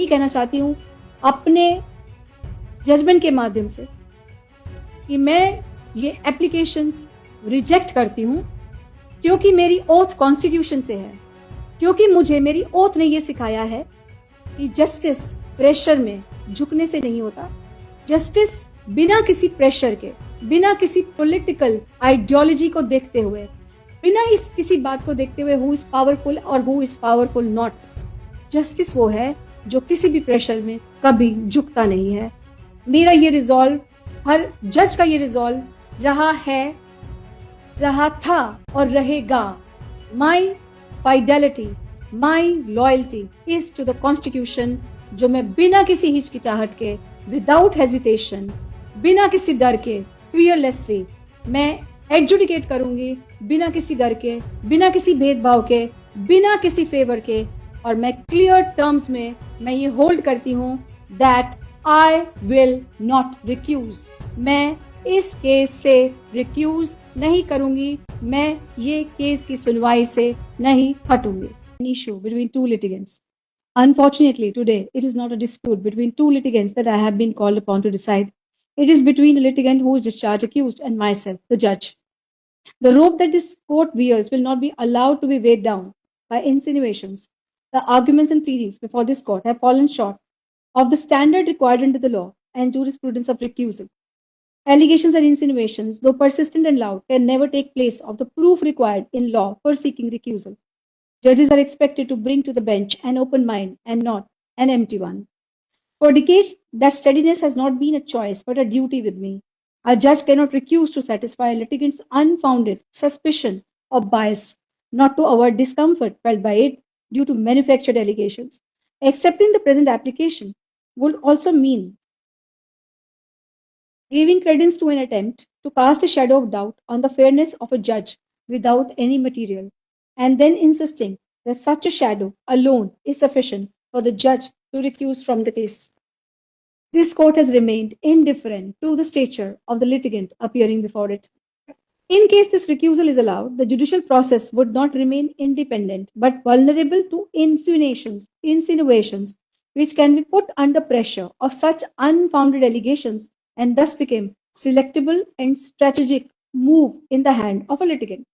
ही कहना चाहती हूँ अपने जजमेंट के माध्यम से कि मैं ये एप्लीकेशंस रिजेक्ट करती हूँ, क्योंकि मेरी ओथ कॉन्स्टिट्यूशन से है, क्योंकि मुझे मेरी ओथ ने ये सिखाया है कि जस्टिस प्रेशर में झुकने से नहीं होता। जस्टिस बिना किसी प्रेशर के, बिना किसी पॉलिटिकल आइडियोलॉजी को देखते हुए, बिना इस किसी बात को देखते हुए हु इज पावरफुल और who is powerful not, justice वो है जो किसी भी प्रेशर में कभी झुकता नहीं है। मेरा ये रिजॉल्व, हर जज का ये रिजॉल्व रहा है, रहा था और रहेगा। My fidelity, my loyalty is to the constitution, जो मैं बिना किसी हिचकिचाहट के, विदाउट हेजिटेशन, बिना किसी डर के, फियरलेसली मैं एडजुडिकेट करूंगी, बिना किसी डर के, बिना किसी भेदभाव के, बिना किसी फेवर के। और मैं क्लियर टर्म्स में मैं ये होल्ड करती हूं that I will not recuse. मैं इस केस से रिक्यूज नहीं करूंगी, मैं ये केस की सुनवाई से नहीं हटूंगी। An issue between two litigants. Unfortunately, today it is not a dispute between two litigants that I have been called upon to decide. It is between a litigant who is discharged accused and myself, the judge. The rope that this court wears will not be allowed to be weighed down by insinuations. The arguments and pleadings before this court have fallen short of the standard required under the law and jurisprudence of recusal. Allegations and insinuations, though persistent and loud, can never take place of the proof required in law for seeking recusal. Judges are expected to bring to the bench an open mind and not an empty one. For decades, that steadiness has not been a choice but a duty with me. A judge cannot recuse to satisfy a litigant's unfounded suspicion of bias, not to avoid discomfort felt by it due to manufactured allegations. Accepting the present application would also mean giving credence to an attempt to cast a shadow of doubt on the fairness of a judge without any material, and then insisting that such a shadow alone is sufficient for the judge to recuse from the case. This court has remained indifferent to the stature of the litigant appearing before it. In case this recusal is allowed, the judicial process would not remain independent but vulnerable to insinuations which can be put under pressure of such unfounded allegations and thus became selectable and strategic move in the hand of a litigant.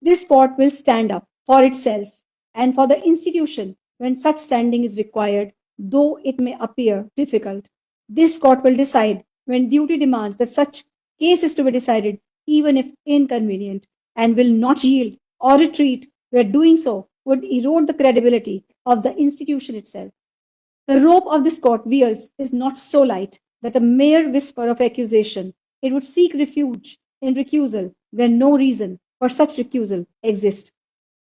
This court will stand up for itself and for the institution when such standing is required, though it may appear difficult. This court will decide when duty demands that such case is to be decided, even if inconvenient, and will not yield or retreat where doing so would erode the credibility of the institution itself. The rope of this court wears is not so light that a mere whisper of accusation it would seek refuge in recusal where no reason for such recusal exists.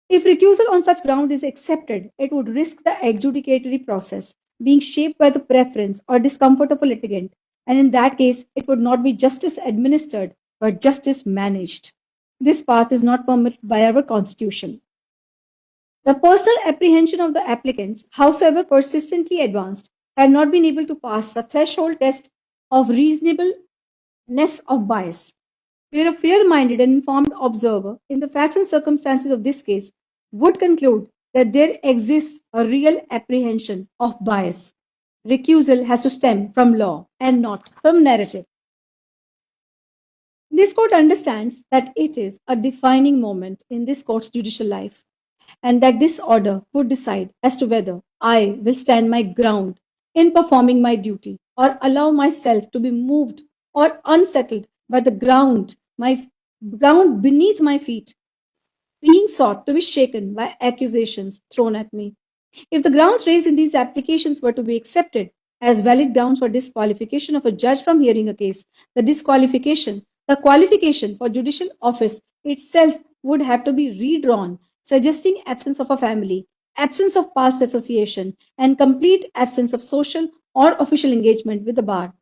If recusal on such ground is accepted, it would risk the adjudicatory process being shaped by the preference or discomfort of a litigant, and in that case, it would not be justice administered but justice managed. This path is not permitted by our Constitution. The personal apprehension of the applicants, howsoever persistently advanced, have not been able to pass the threshold test of reasonableness of bias. Where a fair minded and informed observer in the facts and circumstances of this case would conclude that there exists a real apprehension of bias. Recusal has to stem from law and not from narrative. This court understands that it is a defining moment in this court's judicial life, and that this order would decide as to whether I will stand my ground in performing my duty or allow myself to be moved or unsettled by the my ground beneath my feet, being sought to be shaken by accusations thrown at me. If the grounds raised in these applications were to be accepted as valid grounds for disqualification of a judge from hearing a case, the qualification for judicial office itself would have to be redrawn, suggesting absence of a family, absence of past association, and complete absence of social or official engagement with the bar.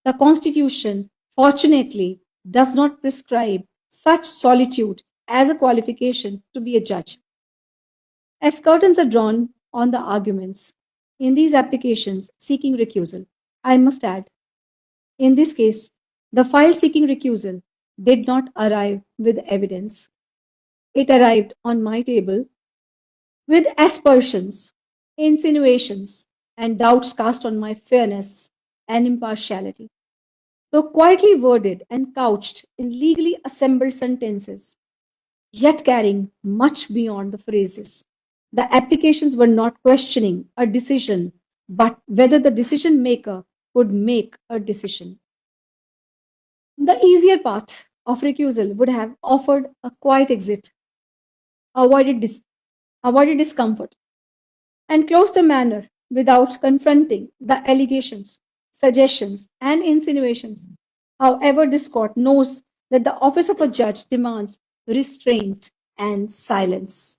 The Constitution, fortunately, does not prescribe such solitude as a qualification to be a judge. As curtains are drawn on the arguments in these applications seeking recusal, I must add, in this case, the file seeking recusal did not arrive with evidence. It arrived on my table with aspersions, insinuations, and doubts cast on my fairness and impartiality. Though quietly worded and couched in legally assembled sentences, yet carrying much beyond the phrases. The applications were not questioning a decision, but whether the decision maker could make a decision. The easier path of recusal would have offered a quiet exit, avoided, avoided discomfort, and closed the matter without confronting the allegations, suggestions, and insinuations. However, this court knows that the office of a judge demands restraint and silence.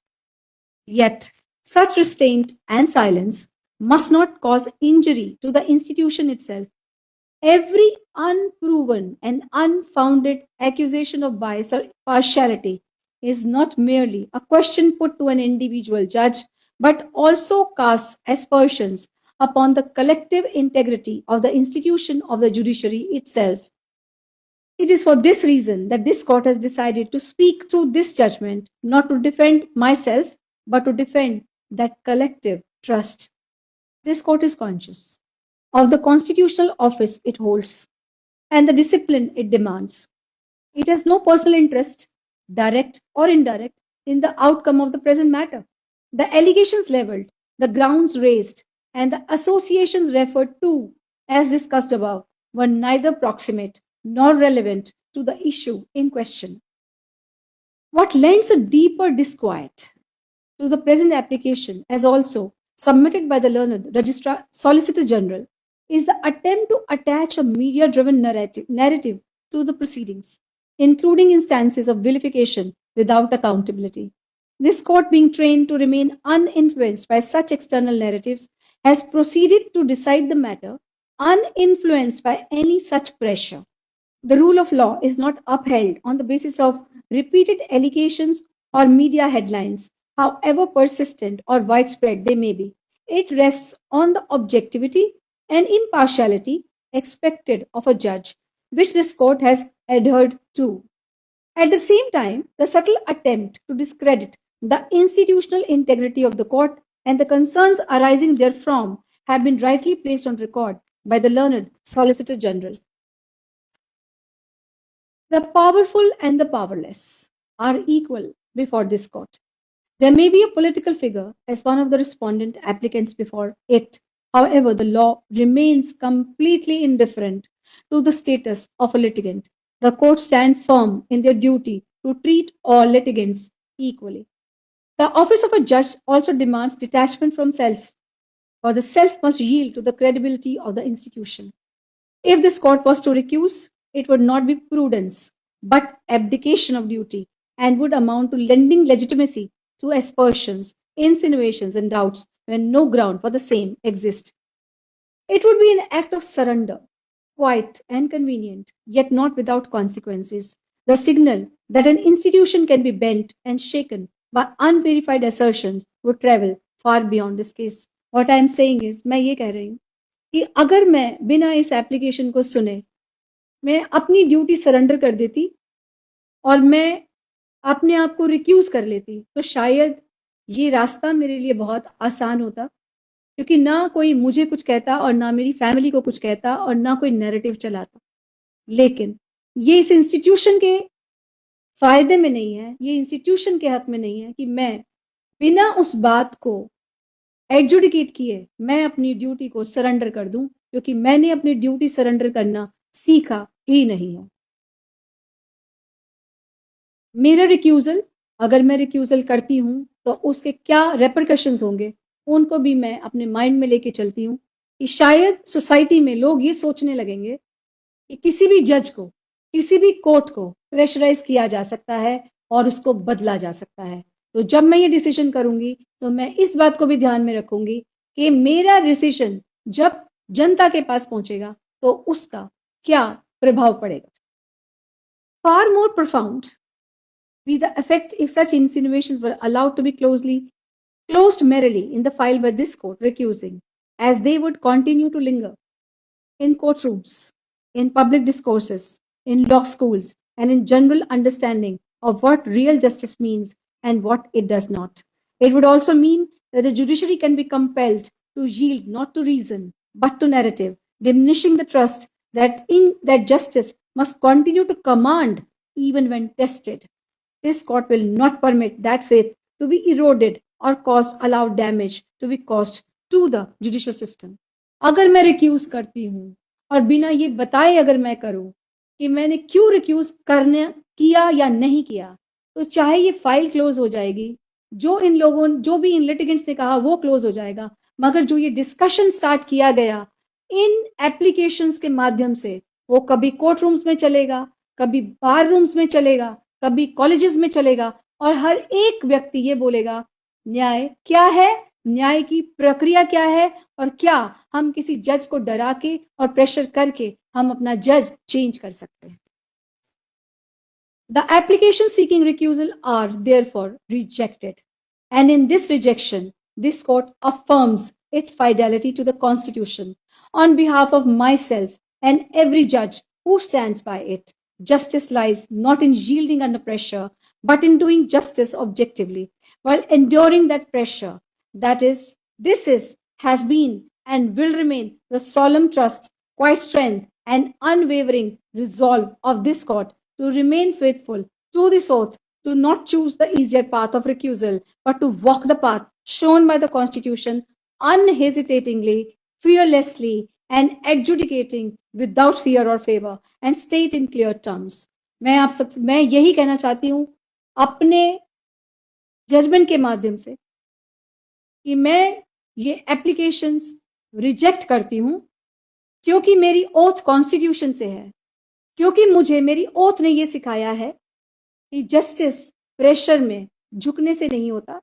Yet, such restraint and silence must not cause injury to the institution itself. Every unproven and unfounded accusation of bias or partiality is not merely a question put to an individual judge, but also casts aspersions upon the collective integrity of the institution of the judiciary itself. It is for this reason that this court has decided to speak through this judgment, not to defend myself, but to defend that collective trust. This court is conscious of the constitutional office it holds and the discipline it demands. It has no personal interest, direct or indirect, in the outcome of the present matter. The allegations leveled, the grounds raised, and the associations referred to, as discussed above, were neither proximate nor relevant to the issue in question. What lends a deeper disquiet to the present application, as also submitted by the learned Registrar Solicitor General, is the attempt to attach a media driven narrative to the proceedings, including instances of vilification without accountability. This court, being trained to remain uninfluenced by such external narratives, has proceeded to decide the matter uninfluenced by any such pressure. The rule of law is not upheld on the basis of repeated allegations or media headlines, however persistent or widespread they may be. It rests on the objectivity and impartiality expected of a judge, which this court has adhered to. At the same time, the subtle attempt to discredit the institutional integrity of the court and the concerns arising therefrom have been rightly placed on record by the learned Solicitor General. The powerful and the powerless are equal before this court. There may be a political figure as one of the respondent applicants before it. However, the law remains completely indifferent to the status of a litigant. The courts stand firm in their duty to treat all litigants equally. The office of a judge also demands detachment from self, for the self must yield to the credibility of the institution. If this court was to recuse, it would not be prudence, but abdication of duty, and would amount to lending legitimacy to aspersions, insinuations, and doubts when no ground for the same exists. It would be an act of surrender, quiet and convenient, yet not without consequences. The signal that an institution can be bent and shaken by unverified assertions would travel far beyond this case. What I am saying is, मैं ये कह रही हूँ कि अगर मैं बिना इस एप्लीकेशन को सुने मैं अपनी ड्यूटी सरेंडर कर देती और मैं अपने आप को रिक्यूज कर लेती तो शायद ये रास्ता मेरे लिए बहुत आसान होता क्योंकि ना कोई मुझे कुछ कहता और ना मेरी फैमिली को कुछ कहता और ना कोई नैरेटिव चलाता। लेकिन ये इस इंस्टीट्यूशन के फायदे में नहीं है, ये इंस्टीट्यूशन के हक में नहीं है कि मैं बिना उस बात को एडजुडिकेट किए मैं अपनी ड्यूटी को सरेंडर कर दूं, क्योंकि मैंने अपनी ड्यूटी सरेंडर करना सीखा ही नहीं है। मेरा रिक्यूजल, अगर मैं रिक्यूजल करती हूं तो उसके क्या रेपरकशंस होंगे, उनको भी मैं अपने माइंड में लेके चलती हूँ कि शायद सोसाइटी में लोग ये सोचने लगेंगे कि किसी भी जज को, किसी भी कोर्ट को प्रेशराइज किया जा सकता है और उसको बदला जा सकता है। तो जब मैं ये डिसीजन करूंगी तो मैं इस बात को भी ध्यान में रखूंगी कि मेरा डिसीजन जब जनता के पास पहुंचेगा तो उसका क्या प्रभाव पड़ेगा। Far more profound be the effect if such insinuations were allowed to be closed merrily in the file by this court recusing, as they would continue to linger in courtrooms, in public discourses, in law schools, and in general understanding of what real justice means and what it does not. It would also mean that the judiciary can be compelled to yield not to reason but to narrative, diminishing the trust that justice must continue to command even when tested. This court will not permit that faith to be eroded or cause allowed damage to be caused to the judicial system. अगर मैं recuse करती हूँ और बिना ये बताए अगर मैं करूँ कि मैंने क्यों रिक्यूज करने किया या नहीं किया, तो चाहे ये फाइल क्लोज हो जाएगी, जो भी इन लिटिगेंट्स ने कहा वो क्लोज हो जाएगा, मगर जो ये डिस्कशन स्टार्ट किया गया इन एप्लीकेशंस के माध्यम से वो कभी कोर्ट रूम्स में चलेगा, कभी बार रूम्स में चलेगा, कभी कॉलेजेस में चलेगा और हर एक व्यक्ति ये बोलेगा न्याय क्या है, न्याय की प्रक्रिया क्या है और क्या हम किसी जज को डरा के और प्रेशर करके हम अपना जज चेंज कर सकते हैं. The applications seeking recusal are therefore rejected. And in this rejection, this court affirms its fidelity to the Constitution on behalf of myself and every judge who stands by it. Justice lies not in yielding under pressure, but in doing justice objectively while enduring that pressure. Has been, and will remain the solemn trust, quiet strength, and unwavering resolve of this court to remain faithful to this oath, to not choose the easier path of recusal, but to walk the path shown by the Constitution unhesitatingly, fearlessly, and adjudicating without fear or favor, and state in clear terms. मैं यही कहना चाहती हूँ अपने judgement के माध्यम से कि मैं ये एप्लीकेशंस रिजेक्ट करती हूँ क्योंकि मेरी ओथ कॉन्स्टिट्यूशन से है, क्योंकि मेरी ओथ ने ये सिखाया है कि जस्टिस प्रेशर में झुकने से नहीं होता.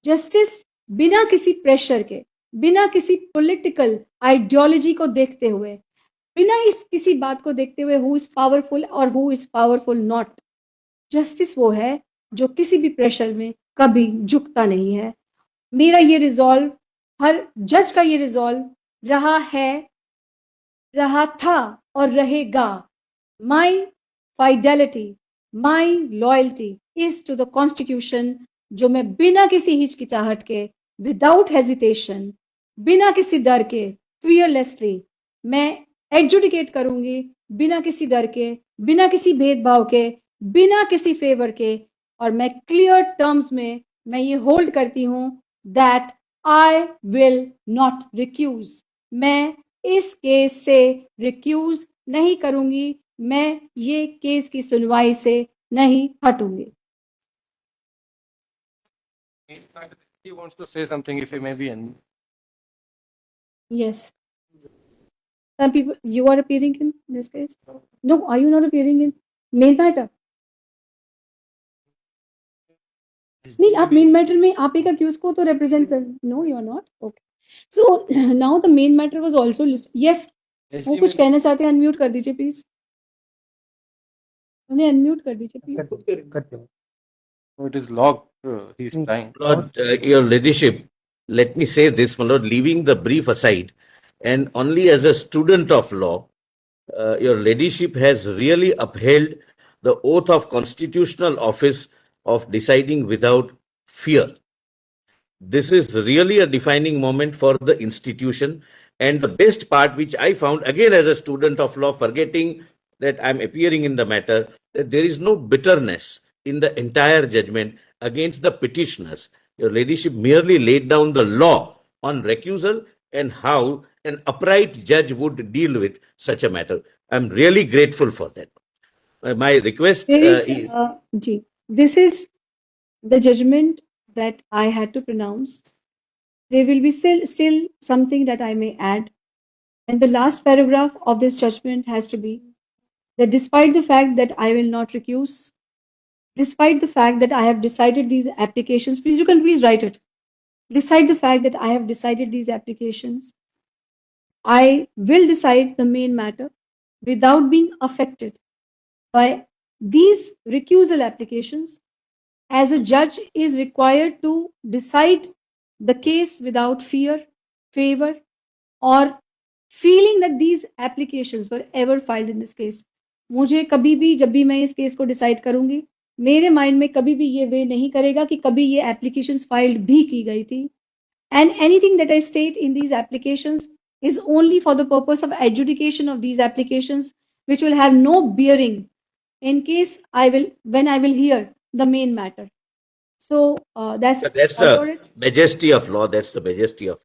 जस्टिस बिना किसी प्रेशर के, बिना किसी पॉलिटिकल आइडियोलॉजी को देखते हुए, बिना किसी बात को देखते हुए हु इज पावरफुल और who is powerful not, justice वो है जो किसी भी प्रेशर में कभी झुकता नहीं है. मेरा ये रिजॉल्व, हर जज का ये रिजॉल्व रहा है, रहा था और रहेगा. My fidelity, my loyalty is to the Constitution, जो मैं बिना किसी हिचकिचाहट के, विदाउट हेजिटेशन, बिना किसी डर के, fearlessly मैं एडजुडिकेट करूंगी, बिना किसी डर के, बिना किसी भेदभाव के, बिना किसी फेवर के, और मैं क्लियर टर्म्स में मैं ये होल्ड करती हूं that I will not recuse. मैं इस केस से रिक्यूज नहीं करूंगी, मैं ये केस की सुनवाई से नहीं हटूंगी. He wants to say something, if he may be in. Yes. Some people, you are appearing in this case? No, are you not appearing in main matter? नहीं, आप मेन मैटर में आप एक अक्यूज को तो रिप्रेजेंट कर. No, you are not. Okay, so now the main matter was also list. Yes, वो कुछ कहना चाहते हैं, अनम्यूट कर दीजिए प्लीज. उन्हें अनम्यूट कर दीजिए please. Oh, it is logged. He is trying. Lord, your ladyship, let me say this, my lord, leaving the brief aside, and only as a student of law, your ladyship has really upheld the oath of constitutional office of deciding without fear. This is really a defining moment for the institution. And the best part, which I found, again as a student of law, forgetting that I'm appearing in the matter, that there is no bitterness in the entire judgment against the petitioners. Your ladyship merely laid down the law on recusal and how an upright judge would deal with such a matter. I'm really grateful for that. My request this is the judgment that I had to pronounce. There will be still something that I may add. And the last paragraph of this judgment has to be that despite the fact that I will not recuse, despite the fact that I have decided these applications, you can please write it. Despite the fact that I have decided these applications, I will decide the main matter without being affected by these recusal applications, as a judge is required to decide the case without fear, favor, or feeling that these applications were ever filed in this case. मुझे कभी भी, जब भी मैं इस case को decide करूंगी, मेरे माइंड में कभी भी ये वे नहीं करेगा कि कभी ये एप्लीकेशंस फाइल्ड भी की गई थी. And anything that I state in these applications is only for the purpose of adjudication of these applications, which will have no bearing in case when I will hear the main matter. So that's That's all for the it. majesty of law. That's the majesty of